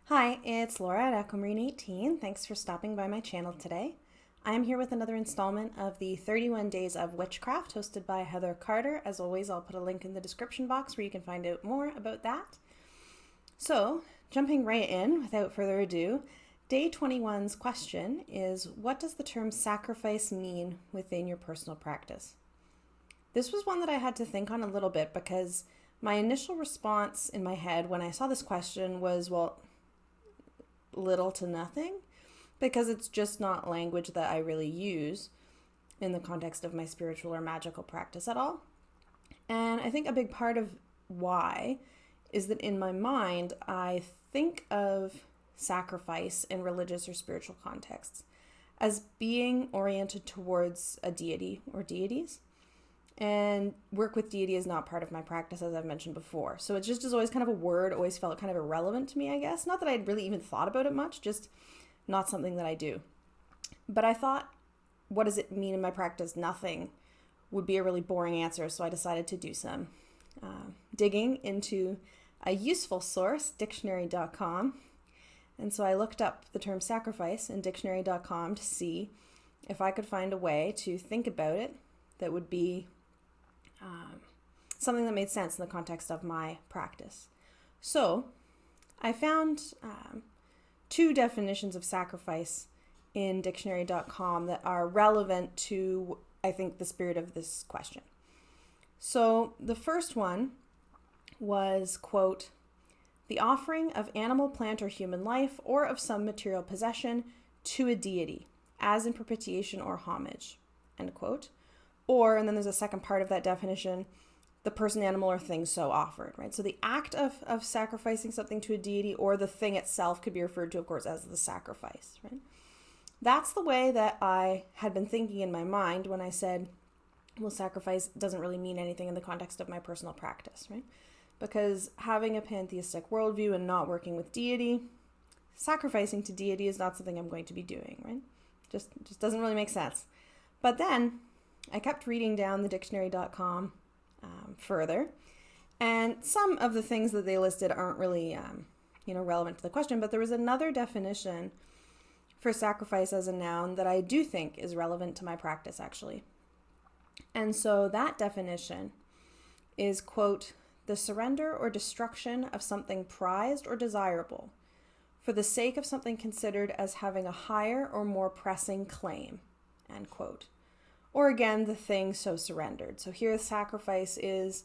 Hi, it's Laura at Aquamarine18. Thanks for stopping by my channel today. I am here with another installment of the 31 Days of Witchcraft hosted by Heather Carter. As always, I'll put a link in the description box where you can find out more about that. So, jumping right in without further ado, Day 21's question is, what does the term sacrifice mean within your personal practice? This was one that I had to think on a little bit because my initial response in my head when I saw this question was, well, little to nothing, because it's just not language that I really use in the context of my spiritual or magical practice at all. And I think a big part of why is that in my mind, I think of sacrifice in religious or spiritual contexts as being oriented towards a deity or deities. And work with deity is not part of my practice, as I've mentioned before. So it just is always kind of a word, always felt kind of irrelevant to me, I guess. Not that I'd really even thought about it much, just not something that I do. But I thought, what does it mean in my practice? Nothing would be a really boring answer. So I decided to do some digging into a useful source, dictionary.com. And so I looked up the term sacrifice in dictionary.com to see if I could find a way to think about it that would be something that made sense in the context of my practice. So I found two definitions of sacrifice in dictionary.com that are relevant to, I think, the spirit of this question. So the first one was, quote, the offering of animal, plant, or human life, or of some material possession to a deity, as in propitiation or homage, end quote. Or, and then there's a second part of that definition, the person, animal, or thing so offered, right? So the act of sacrificing something to a deity or the thing itself could be referred to, of course, as the sacrifice, right? That's the way that I had been thinking in my mind when I said, well, sacrifice doesn't really mean anything in the context of my personal practice, right? Because having a pantheistic worldview and not working with deity, sacrificing to deity is not something I'm going to be doing, right? Just doesn't really make sense. But then I kept reading down the dictionary.com further, and some of the things that they listed aren't really, relevant to the question, but there was another definition for sacrifice as a noun that I do think is relevant to my practice, actually. And so that definition is, quote, the surrender or destruction of something prized or desirable for the sake of something considered as having a higher or more pressing claim, end quote. Or again, the thing so surrendered. So here the sacrifice is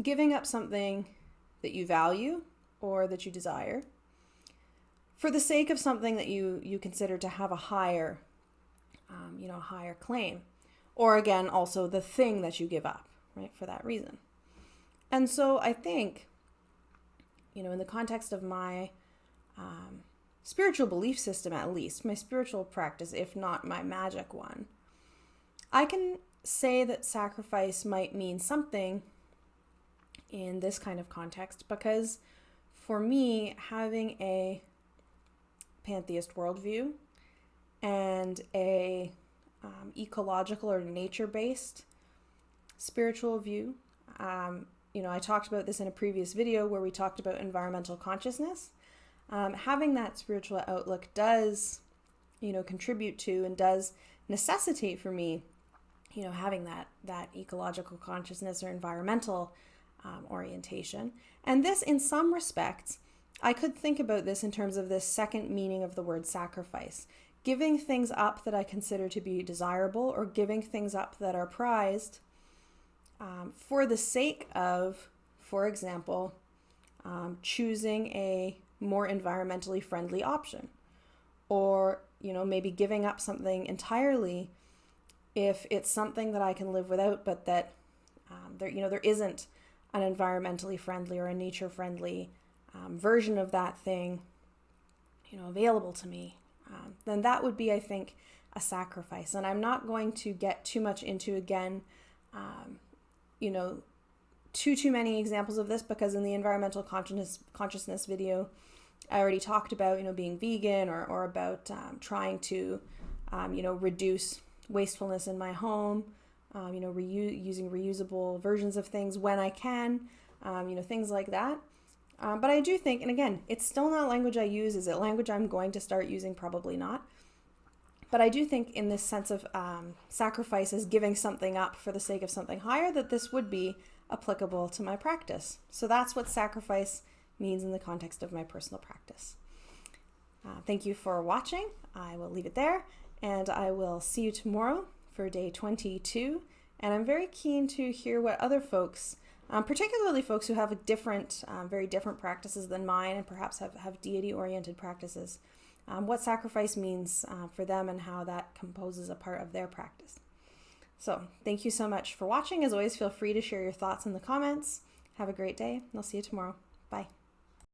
giving up something that you value or that you desire for the sake of something that you consider to have a higher, higher claim. Or again, also the thing that you give up, right, for that reason. And so I think, in the context of my spiritual belief system, at least, my spiritual practice, if not my magic one, I can say that sacrifice might mean something in this kind of context because for me, having a pantheist worldview and a ecological or nature-based spiritual view, I talked about this in a previous video where we talked about environmental consciousness. Having that spiritual outlook does, contribute to and does necessitate for me having that ecological consciousness or environmental orientation. And this, in some respects, I could think about this in terms of this second meaning of the word sacrifice. Giving things up that I consider to be desirable or giving things up that are prized for the sake of, for example, choosing a more environmentally friendly option. Or, maybe giving up something entirely if it's something that I can live without, but that there isn't an environmentally friendly or a nature friendly version of that thing, available to me, then that would be, I think, a sacrifice. And I'm not going to get too much into, again, too many examples of this because in the environmental consciousness video, I already talked about, being vegan or about trying to, reduce wastefulness in my home, using reusable versions of things when I can, things like that. But I do think, and again, it's still not language I use. Is it language I'm going to start using? Probably not. But I do think in this sense of sacrifice as giving something up for the sake of something higher, that this would be applicable to my practice. So that's what sacrifice means in the context of my personal practice. Thank you for watching. I will leave it there, and I will see you tomorrow for day 22. And I'm very keen to hear what other folks, particularly folks who have a very different practices than mine, and perhaps have deity-oriented practices, what sacrifice means for them and how that composes a part of their practice. So thank you so much for watching. As always, feel free to share your thoughts in the comments. Have a great day, and I'll see you tomorrow. Bye.